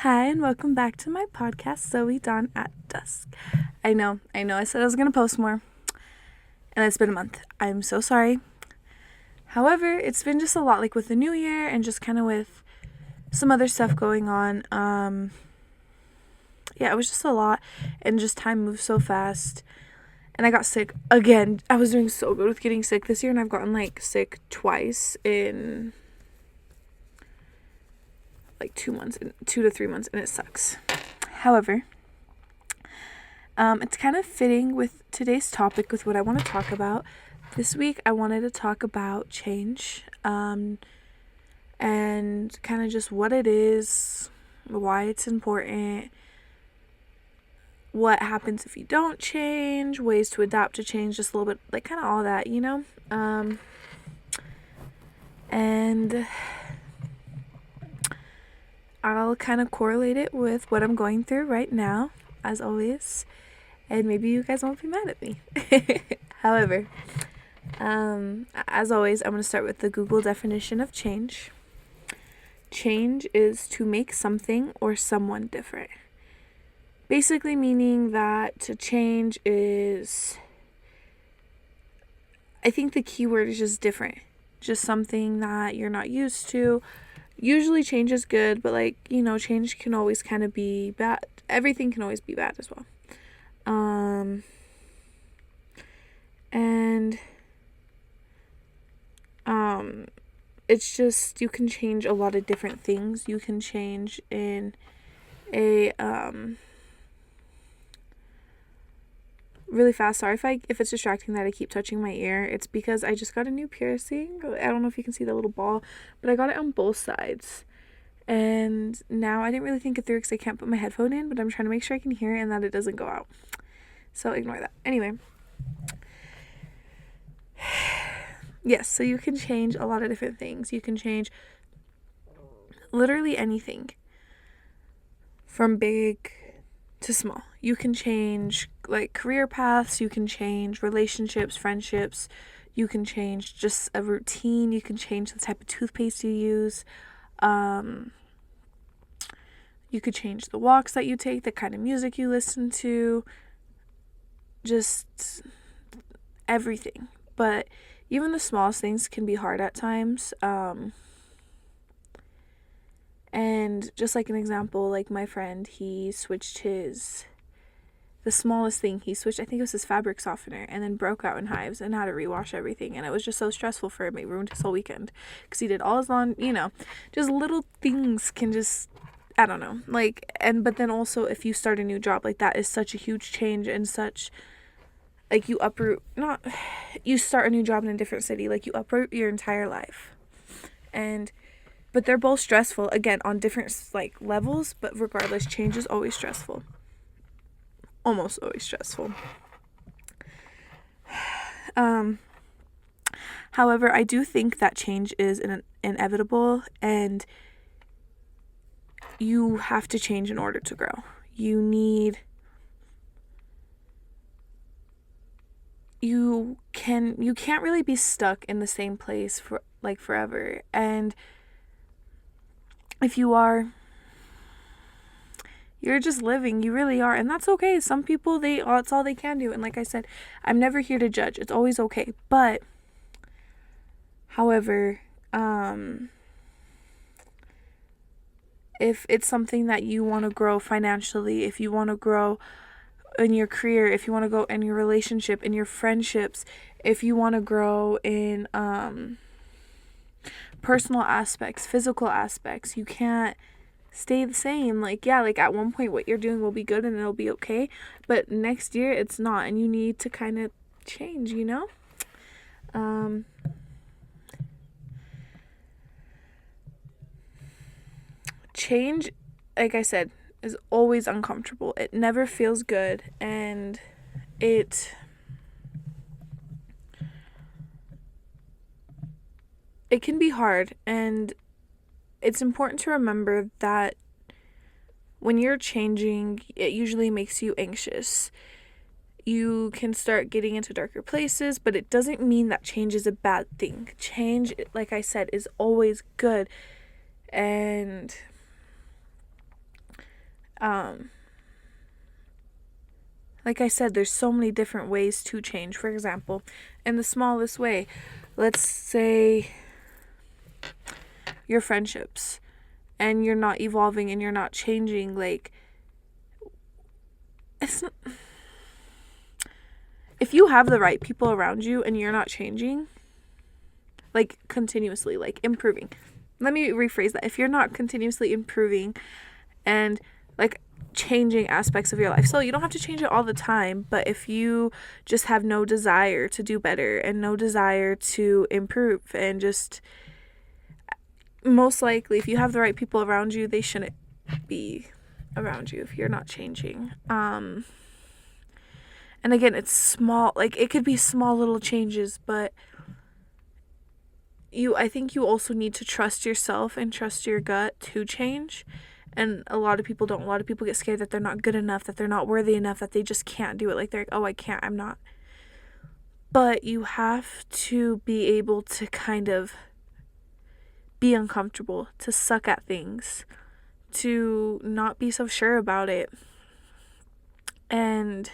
Hi, and welcome back to my podcast, Zoe Dawn at Dusk. I know, I said I was going to post more, and it's been a month. I'm so sorry. However, it's been just a lot, like with the new year and just kind of with some other stuff going on. It was just a lot, and just time moves so fast. And I got sick again. I was doing so good with getting sick this year, and I've gotten like sick twice in like 2 months, 2 to 3 months, and it sucks. However, it's kind of fitting with today's topic, with what I want to talk about. This week, I wanted to talk about change, and kind of just what it is, why it's important, what happens if you don't change, ways to adapt to change, just a little bit, like kind of all that, and I'll kind of correlate it with what I'm going through right now, as always, and maybe you guys won't be mad at me. However, as always, I'm going to start with the Google definition of change. Change is to make something or someone different. Basically meaning that to change is, I think the key word is just different. Just something that you're not used to. Usually change is good, but change can always kind of be bad. Everything can always be bad as well. It's just, you can change a lot of different things. You can change in a, really fast. Sorry if it's distracting that I keep touching my ear. It's because I just got a new piercing. I don't know if you can see the little ball, but I got it on both sides. And now I didn't really think it through because I can't put my headphone in, but I'm trying to make sure I can hear it and that it doesn't go out. So ignore that. Anyway. Yes, so you can change a lot of different things. You can change literally anything from big to small. You can change like career paths, you can change relationships, friendships, you can change just a routine, you can change the type of toothpaste you use. You could change the walks that you take, the kind of music you listen to, just everything. But even the smallest things can be hard at times. And just like an example, like my friend, he switched the smallest thing, I think it was his fabric softener, and then broke out in hives and had to rewash everything. And it was just so stressful for him. It ruined his whole weekend because he did all his just little things can just, I don't know. But then also if you start a new job, like that is such a huge change and such, like you start a new job in a different city, like you uproot your entire life. But they're both stressful, again, on different levels, but regardless, change is always stressful. Almost always stressful. However, I do think that change is inevitable, and you have to change in order to grow. You can't really be stuck in the same place for forever. And if you are, you're just living, you really are, and that's okay. Some people, that's all they can do. And like I said, I'm never here to judge. It's always okay. But however, if it's something that you want to grow financially, if you want to grow in your career, if you want to go in your relationship, in your friendships, if you want to grow in personal aspects, physical aspects, you can't stay the same. At one point what you're doing will be good and it'll be okay, but next year it's not, and you need to kind of change, change, like I said, is always uncomfortable. It never feels good, and it can be hard. And it's important to remember that when you're changing, it usually makes you anxious. You can start getting into darker places, but it doesn't mean that change is a bad thing. Change, like I said, is always good. And Like I said, there's so many different ways to change. For example, in the smallest way, let's say your friendships and you're not evolving and you're not changing. Like, it's not, if you have the right people around you and you're not changing, like continuously, like improving. Let me rephrase that. If you're not continuously improving and like changing aspects of your life, so you don't have to change it all the time, but if you just have no desire to do better and no desire to improve, and just most likely if you have the right people around you, they shouldn't be around you if you're not changing. And again, it's small, like it could be small little changes, but I think you also need to trust yourself and trust your gut to change. And a lot of people don't. A lot of people get scared that they're not good enough, that they're not worthy enough, that they just can't do it. Like, they're like, oh, I can't, I'm not. But you have to be able to kind of be uncomfortable, to suck at things, to not be so sure about it, and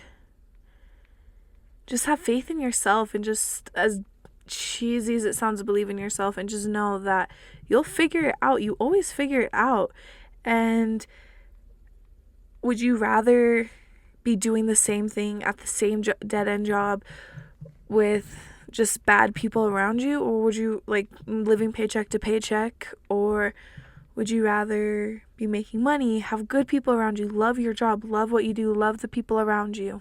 just have faith in yourself, and just, as cheesy as it sounds, to believe in yourself, and just know that you'll figure it out. You always figure it out. And would you rather be doing the same thing at the same dead-end job with just bad people around you, or would you like living paycheck to paycheck, or would you rather be making money, have good people around you, love your job, love what you do, love the people around you?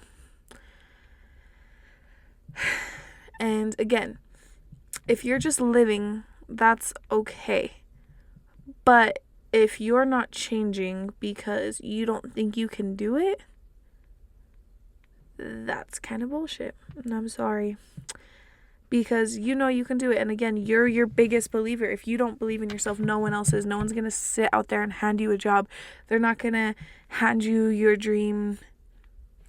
And again, if you're just living, that's okay. But if you're not changing because you don't think you can do it, that's kind of bullshit. And I'm sorry. Because you know you can do it. And again, you're your biggest believer. If you don't believe in yourself, no one else is. No one's going to sit out there and hand you a job. They're not going to hand you your dream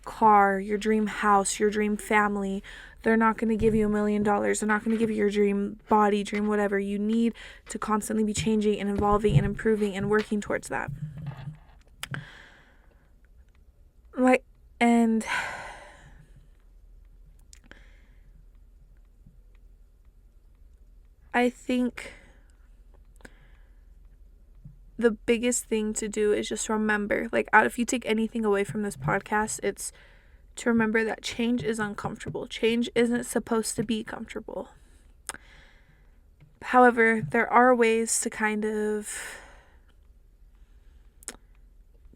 car, your dream house, your dream family. They're not going to give you $1 million. They're not going to give you your dream body, dream whatever. You need to constantly be changing and evolving and improving and working towards that. Like, and I think the biggest thing to do is just remember, like, if you take anything away from this podcast, it's to remember that change is uncomfortable. Change isn't supposed to be comfortable. However, there are ways to kind of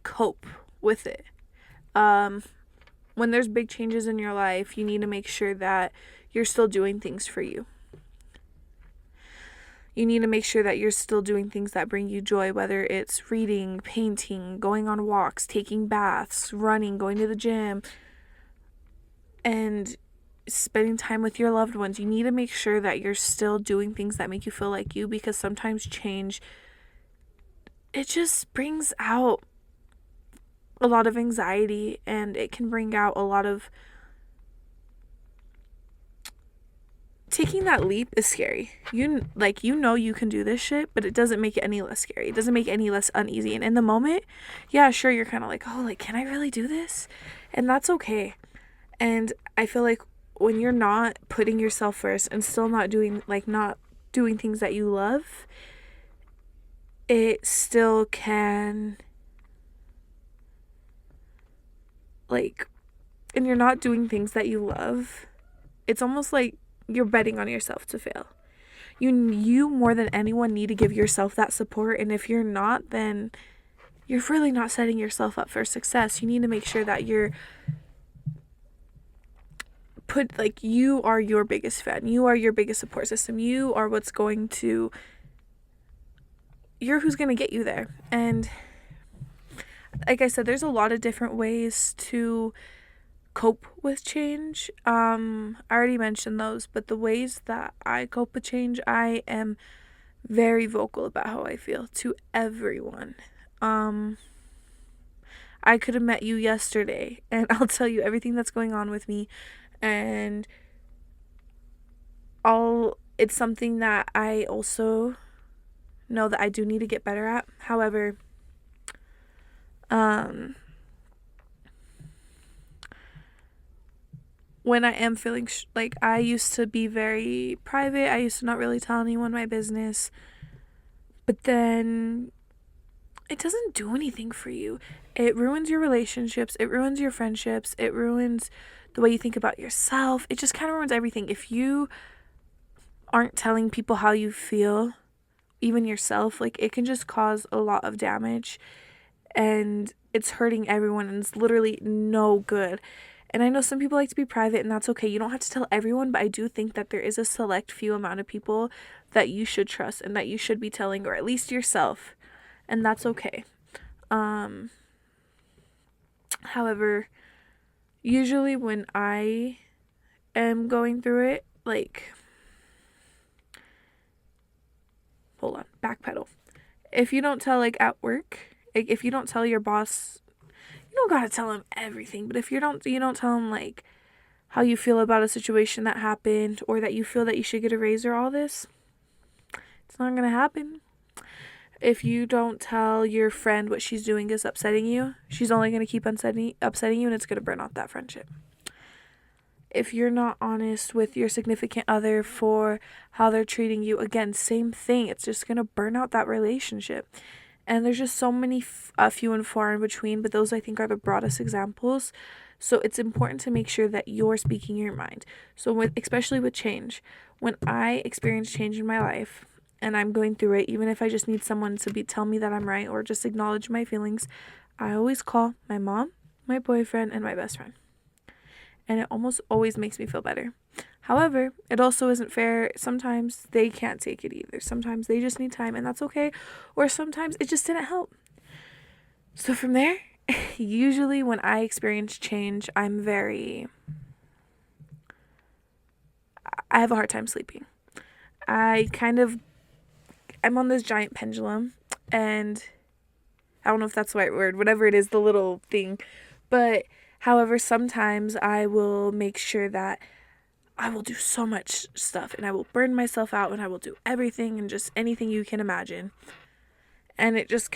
cope with it. When there's big changes in your life, you need to make sure that you're still doing things for you. You need to make sure that you're still doing things that bring you joy, whether it's reading, painting, going on walks, taking baths, running, going to the gym, and spending time with your loved ones. You need to make sure that you're still doing things that make you feel like you, because sometimes change, it just brings out a lot of anxiety, and it can bring out a lot of... Taking that leap is scary. You know you can do this shit, but it doesn't make it any less scary. It doesn't make it any less uneasy. And in the moment, yeah, sure, you're kind of like, oh, like, can I really do this? And that's okay. And I feel like when you're not putting yourself first and still not doing things that you love, it still can, like, and you're not doing things that you love, it's almost like you're betting on yourself to fail. You more than anyone need to give yourself that support, and if you're not, then you're really not setting yourself up for success. You need to make sure that you are your biggest fan. You are your biggest support system. You are who's going to get you there. And like I said, there's a lot of different ways to cope with change. I already mentioned those, but the ways that I cope with change, I am very vocal about how I feel to everyone. I could have met you yesterday and I'll tell you everything that's going on with me, and it's something that I also know that I do need to get better at. However, When I am feeling like, I used to be very private. I used to not really tell anyone my business. But then it doesn't do anything for you. It ruins your relationships. It ruins your friendships. It ruins the way you think about yourself. It just kind of ruins everything. If you aren't telling people how you feel, even yourself, like, it can just cause a lot of damage, and it's hurting everyone, and it's literally no good. And I know some people like to be private, and that's okay. You don't have to tell everyone, but I do think that there is a select few amount of people that you should trust and that you should be telling, or at least yourself, and that's okay. However, usually when I am going through it, like, hold on, backpedal. If you don't tell, like, at work, like, if you don't tell your boss, you don't gotta tell him everything, but if you don't tell him, like, how you feel about a situation that happened, or that you feel that you should get a raise, or all this, it's not gonna happen. If you don't tell your friend what she's doing is upsetting you, she's only gonna keep upsetting you, and it's gonna burn out that friendship. If you're not honest with your significant other for how they're treating you, again, same thing. It's just going to burn out that relationship. And there's just so many few and far in between, but those I think are the broadest examples. So it's important to make sure that you're speaking your mind. So especially with change, when I experience change in my life and I'm going through it, even if I just need someone to tell me that I'm right or just acknowledge my feelings, I always call my mom, my boyfriend, and my best friend. And it almost always makes me feel better. However, it also isn't fair. Sometimes they can't take it either. Sometimes they just need time, and that's okay. Or sometimes it just didn't help. So from there, usually when I experience change, I have a hard time sleeping. I'm on this giant pendulum, and I don't know if that's the right word, whatever it is, the little thing. But however, sometimes I will make sure that I will do so much stuff, and I will burn myself out, and I will do everything and just anything you can imagine. And it just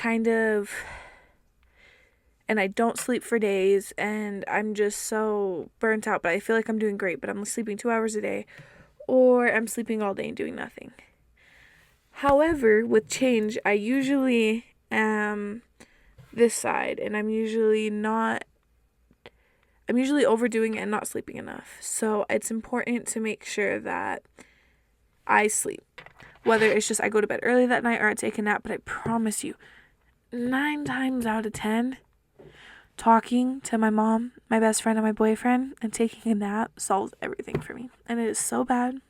and I don't sleep for days, and I'm just so burnt out, but I feel like I'm doing great, but I'm sleeping 2 hours a day, or I'm sleeping all day and doing nothing. However, with change, I usually am this side, and I'm usually overdoing it and not sleeping enough. So it's important to make sure that I sleep. Whether it's just I go to bed early that night or I take a nap, but I promise you, 9 times out of 10, talking to my mom, my best friend, and my boyfriend and taking a nap solves everything for me. And it is so bad.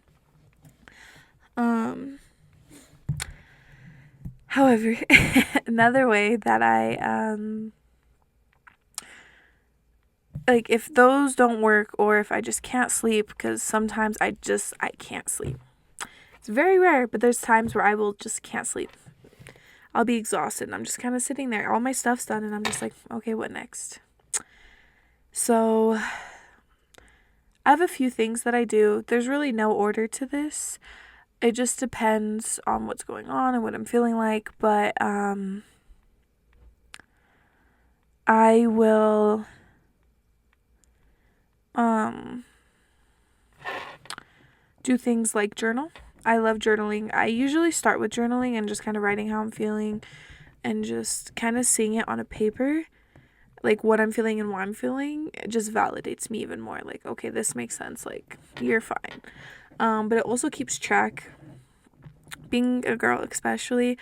However, another way that I like, if those don't work, or if I just can't sleep, because sometimes I can't sleep. It's very rare, but there's times where I will just can't sleep. I'll be exhausted and I'm just kind of sitting there. All my stuff's done and I'm just like, okay, what next? So I have a few things that I do. There's really no order to this. It just depends on what's going on and what I'm feeling like, but I will do things like journal. I love journaling. I usually start with journaling and just kind of writing how I'm feeling and just kind of seeing it on a paper, like what I'm feeling and why I'm feeling. It just validates me even more. Like, okay, this makes sense. Like, you're fine. But it also keeps track. Being a girl especially,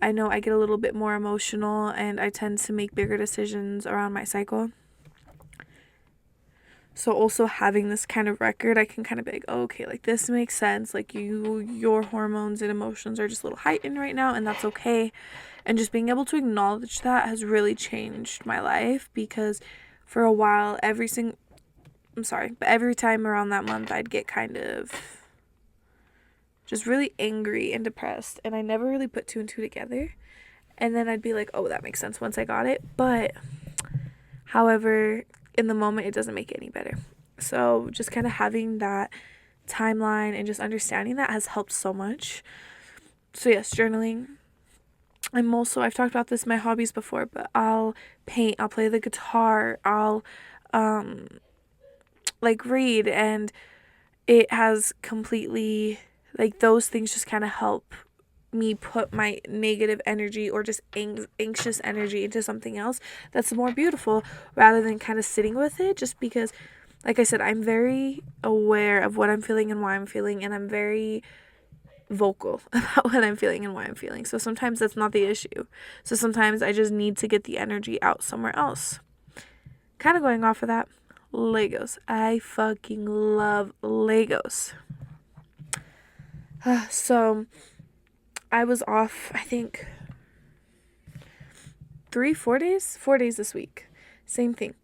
I know I get a little bit more emotional and I tend to make bigger decisions around my cycle. So also having this kind of record, I can kind of be like, oh, okay, like this makes sense. Like your hormones and emotions are just a little heightened right now, and that's okay. And just being able to acknowledge that has really changed my life, because for a while, every time around that month, I'd get kind of just really angry and depressed, and I never really put 2 and 2 together. And then I'd be like, oh, that makes sense once I got it. But however, in the moment, it doesn't make it any better. So just kind of having that timeline and just understanding that has helped so much. So yes, journaling. I've talked about this in my hobbies before, but I'll paint, I'll play the guitar, I'll um like read, and it has completely, like, those things just kind of help me put my negative energy or just anxious energy into something else that's more beautiful, rather than kind of sitting with it, just because, like I said, I'm very aware of what I'm feeling and why I'm feeling, and I'm very vocal about what I'm feeling and why I'm feeling. So sometimes that's not the issue. So sometimes I just need to get the energy out somewhere else. Kind of going off of that, Legos. I fucking love Legos. So I was off, I think, 4 days? 4 days this week. Same thing.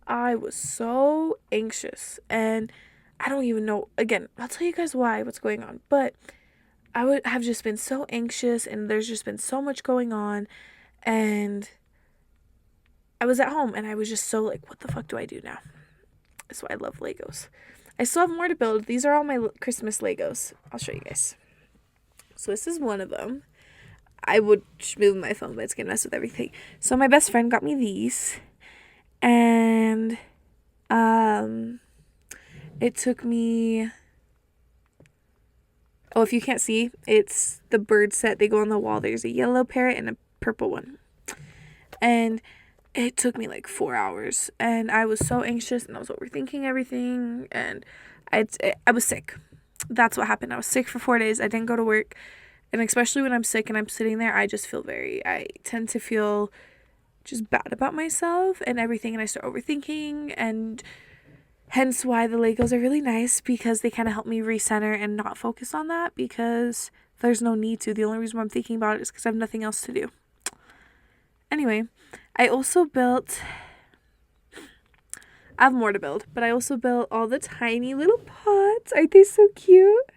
I was so anxious, and I don't even know. Again, I'll tell you guys what's going on, but I would have just been so anxious, and there's just been so much going on, and I was at home, and I was just so like, what the fuck do I do now? So I love Legos. I still have more to build. These are all my Christmas Legos. I'll show you guys. So this is one of them. I would move my phone, but it's gonna mess with everything. So my best friend got me these, and it took me, oh, if you can't see, it's the bird set. They go on the wall. There's a yellow parrot and a purple one. And it took me like 4 hours. And I was so anxious, and I was overthinking everything. And I was sick. That's what happened. I was sick for 4 days. I didn't go to work. And especially when I'm sick and I'm sitting there, I tend to feel just bad about myself and everything. And I start overthinking, and hence why the Legos are really nice, because they kind of help me recenter and not focus on that, because there's no need to. The only reason why I'm thinking about it is because I have nothing else to do. Anyway, I have more to build, but I also built all the tiny little pots. Aren't they so cute?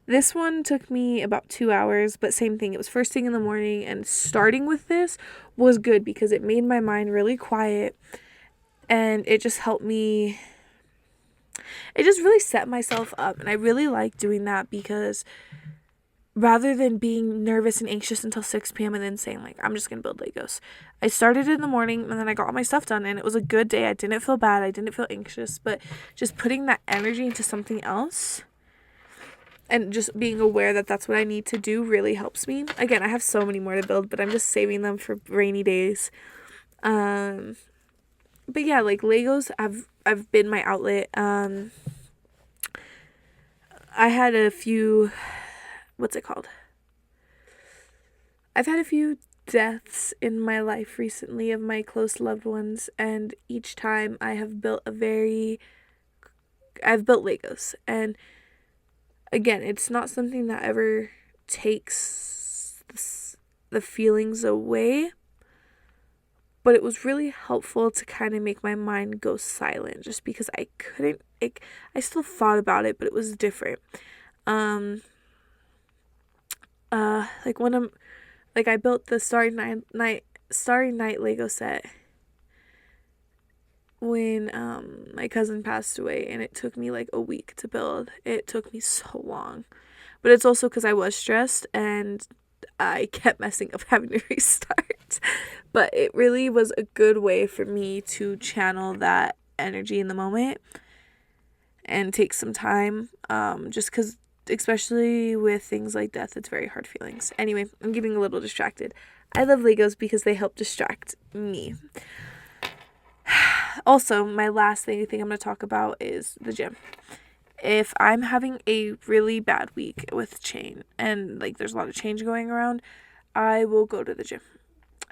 This one took me about 2 hours, but same thing. It was first thing in the morning, and starting with this was good because it made my mind really quiet, and it just helped me. It just really set myself up, and I really like doing that, because rather than being nervous and anxious until 6 p.m. and then saying, like, I'm just going to build Legos, I started in the morning, and then I got all my stuff done, and it was a good day. I didn't feel bad. I didn't feel anxious, but just putting that energy into something else and just being aware that that's what I need to do really helps me. Again, I have so many more to build, but I'm just saving them for rainy days. But yeah, like, Legos I've been my outlet. I had a few, what's it called? I've had a few deaths in my life recently of my close loved ones, and each time I've built Legos. And again, it's not something that ever takes the feelings away, but it was really helpful to kind of make my mind go silent, just because I still thought about it, but it was different. Like when I built the Starry Night Lego set when my cousin passed away, and it took me like a week to build. It took me so long, but it's also because I was stressed and I kept messing up, having to restart. But it really was a good way for me to channel that energy in the moment and take some time, just because, especially with things like death, it's very hard feelings. Anyway, I'm getting a little distracted. I love Legos because they help distract me. Also, my last thing I'm going to talk about is the gym. If I'm having a really bad week with change, and like there's a lot of change going around, I will go to the gym.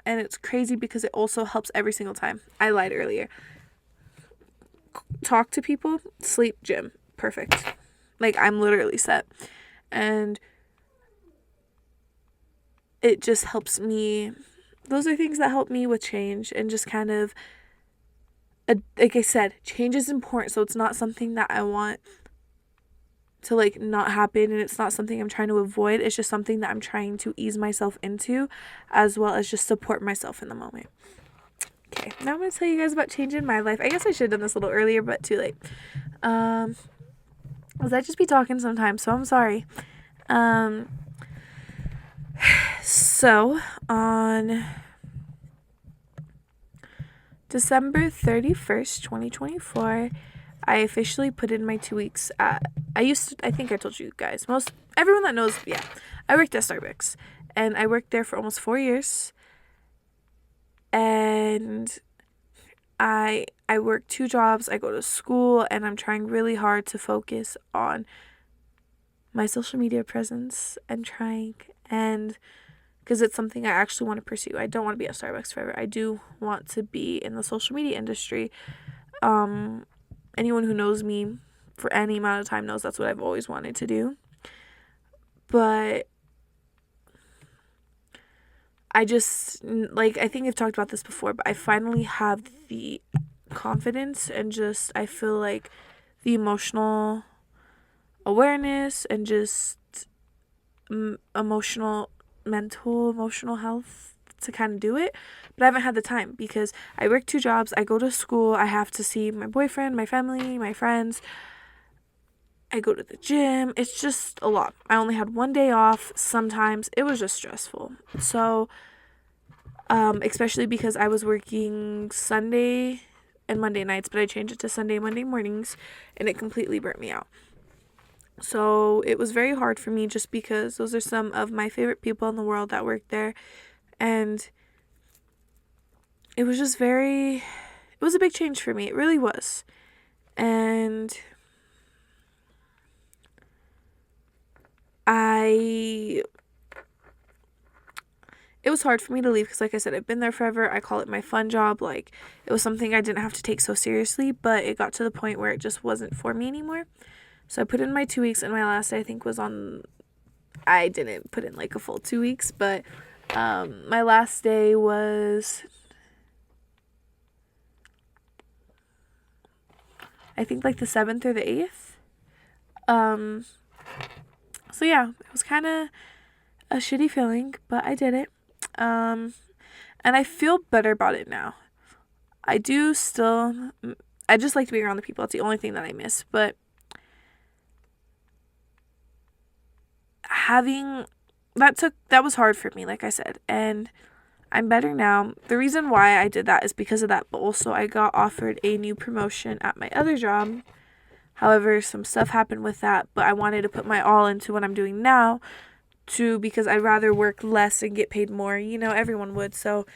And it's crazy because it also helps every single time. I lied earlier. Talk to people, sleep, gym. Perfect. Like, I'm literally set. And it just helps me. Those are things that help me with change, and just kind of, like I said, change is important. So it's not something that I want to like not happen, and it's not something I'm trying to avoid. It's just something that I'm trying to ease myself into, as well as just support myself in the moment. Okay, now I'm going to tell you guys about change in my life. I guess I should have done this a little earlier, but too late. Because I just be talking sometimes, so I'm sorry. So So, on December 31st, 2024, I officially put in my 2 weeks at, I think I told you guys, everyone that knows, yeah, I worked at Starbucks, and I worked there for almost 4 years, and I work 2 jobs, I go to school, and I'm trying really hard to focus on my social media presence and because it's something I actually want to pursue. I don't want to be at Starbucks forever. I do want to be in the social media industry. Anyone who knows me for any amount of time knows that's what I've always wanted to do. But I just, like, I think I've talked about this before, but I finally have the confidence and just, I feel like the emotional awareness and just emotional health to kind of do it. But I haven't had the time because I work 2 jobs, I go to school, I have to see my boyfriend, my family, my friends, I go to the gym. It's just a lot. I only had 1 day off. Sometimes it was just stressful. So especially because I was working Sunday and Monday nights, but I changed it to Sunday, Monday mornings, and it completely burnt me out. So it was very hard for me just because those are some of my favorite people in the world that work there. And it was just it was a big change for me. It really was. And it was hard for me to leave because, like I said, I've been there forever. I call it my fun job. Like, it was something I didn't have to take so seriously, but it got to the point where it just wasn't for me anymore. So I put in my 2 weeks, and my last day, I think, I didn't put in like a full 2 weeks, but my last day was, I think, like the 7th or the 8th. So yeah, it was kind of a shitty feeling, but I did it. And I feel better about it now. I just like to be around the people. It's the only thing that I miss, but that was hard for me, like I said, and I'm better now. The reason why I did that is because of that, but also I got offered a new promotion at my other job. However, some stuff happened with that, but I wanted to put my all into what I'm doing now because I'd rather work less and get paid more. Everyone would. So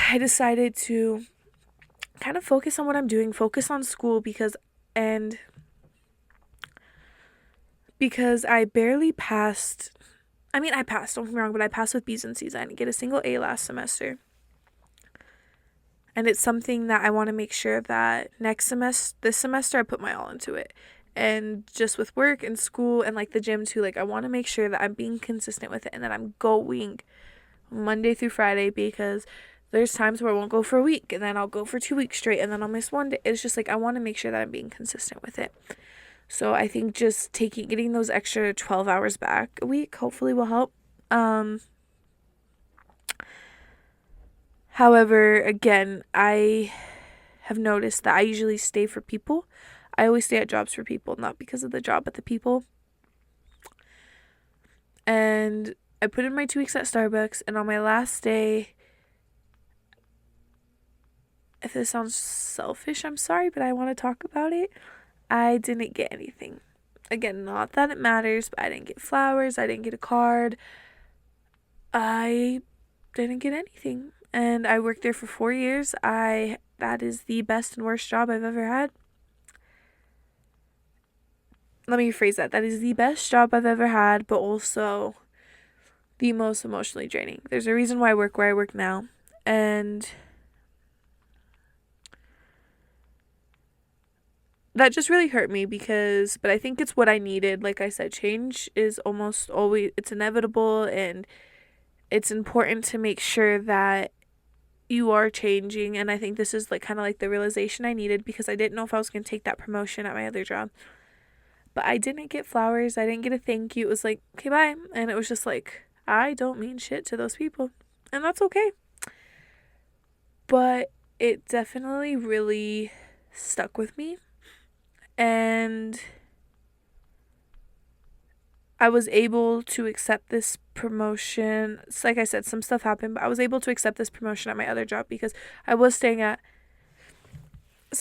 I decided to kind of focus on what I'm doing, focus on school because I barely passed. I passed, don't get me wrong, but I passed with B's and C's. I didn't get a single A last semester. And it's something that I want to make sure that this semester, I put my all into it. And just with work and school and like the gym too, like I want to make sure that I'm being consistent with it and that I'm going Monday through Friday, because there's times where I won't go for a week and then I'll go for 2 weeks straight and then I'll miss 1 day. It's just like I want to make sure that I'm being consistent with it. So I think just getting those extra 12 hours back a week hopefully will help. However, again, I have noticed that I usually stay for people. I always stay at jobs for people, not because of the job, but the people. And I put in my 2 weeks at Starbucks, and on my last day, if this sounds selfish, I'm sorry, but I want to talk about it. I didn't get anything. Again, not that it matters, but I didn't get flowers. I didn't get a card. I didn't get anything. And I worked there for 4 years. That is the best and worst job I've ever had. Let me rephrase that. That is the best job I've ever had, but also the most emotionally draining. There's a reason why I work where I work now. And that just really hurt me but I think it's what I needed. Like I said, change is almost always, it's inevitable, and it's important to make sure that you are changing. And I think this is like kind of like the realization I needed, because I didn't know if I was going to take that promotion at my other job. But I didn't get flowers. I didn't get a thank you. It was like, okay, bye. And it was just like, I don't mean shit to those people. And that's okay. But it definitely really stuck with me. And I was able to accept this promotion. Like I said, some stuff happened, but I was able to accept this promotion at my other job because I was staying at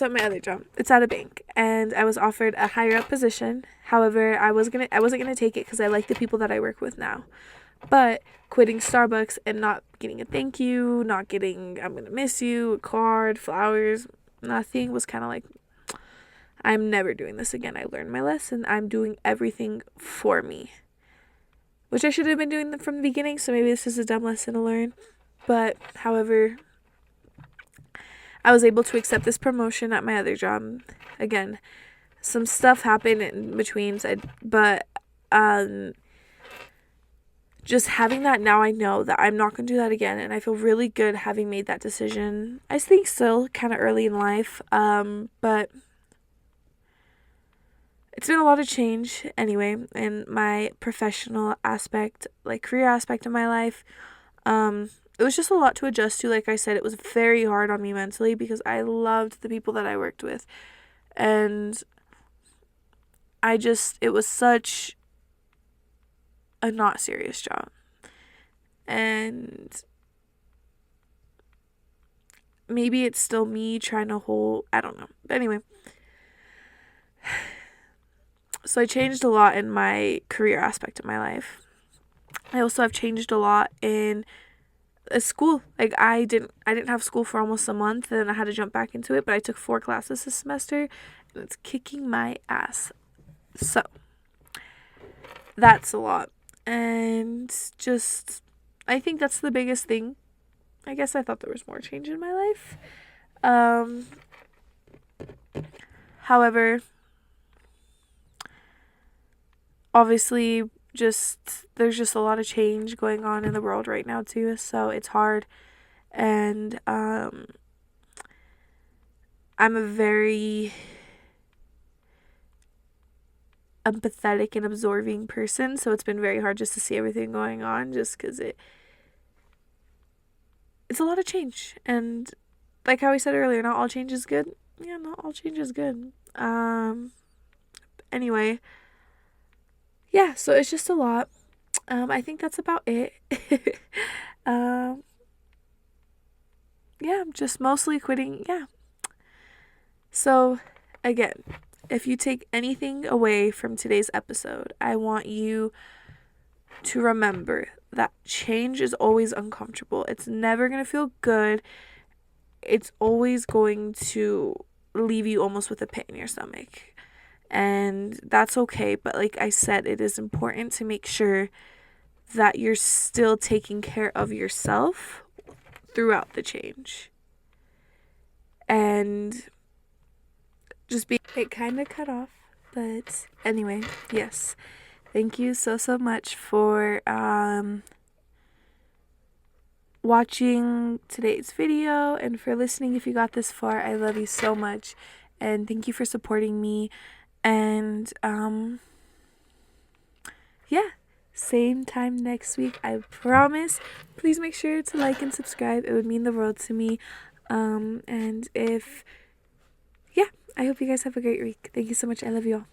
my other job. It's at a bank, and I was offered a higher up position. However, I wasn't gonna take it because I like the people that I work with now. But quitting Starbucks and not getting a thank you, not getting I'm gonna miss you, a card, flowers, nothing, was kind of like, I'm never doing this again. I learned my lesson. I'm doing everything for me, which I should have been doing from the beginning. So maybe this is a dumb lesson to learn. But however, I was able to accept this promotion at my other job. Again, some stuff happened in between, but just having that now, I know that I'm not going to do that again, and I feel really good having made that decision. I think still kind of early in life, but it's been a lot of change anyway in my professional aspect, like career aspect of my life. It was just a lot to adjust to. Like I said, it was very hard on me mentally because I loved the people that I worked with, and it was such a not serious job. And maybe it's still me trying to hold, I don't know. But anyway, so I changed a lot in my career aspect of my life. I also have changed a lot in school. Like I didn't have school for almost a month, and then I had to jump back into it, but I took 4 classes this semester, and it's kicking my ass. So that's a lot. And just, I think that's the biggest thing. I guess I thought there was more change in my life. However, obviously, there's just a lot of change going on in the world right now too, so it's hard. And I'm a very empathetic and absorbing person, so it's been very hard just to see everything going on, just because it's a lot of change. And like how we said earlier, not all change is good. Yeah, not all change is good. Anyway, yeah, so it's just a lot. I think that's about it. Yeah, just mostly quitting. Yeah. So again, if you take anything away from today's episode, I want you to remember that change is always uncomfortable. It's never going to feel good. It's always going to leave you almost with a pit in your stomach. And that's okay. But like I said, it is important to make sure that you're still taking care of yourself throughout the change. And it kind of cut off, but anyway, yes, thank you so much for watching today's video and for listening. If you got this far, I love you so much, and thank you for supporting me. And yeah, same time next week, I promise. Please make sure to like and subscribe. It would mean the world to me. And I hope you guys have a great week. Thank you so much. I love you all.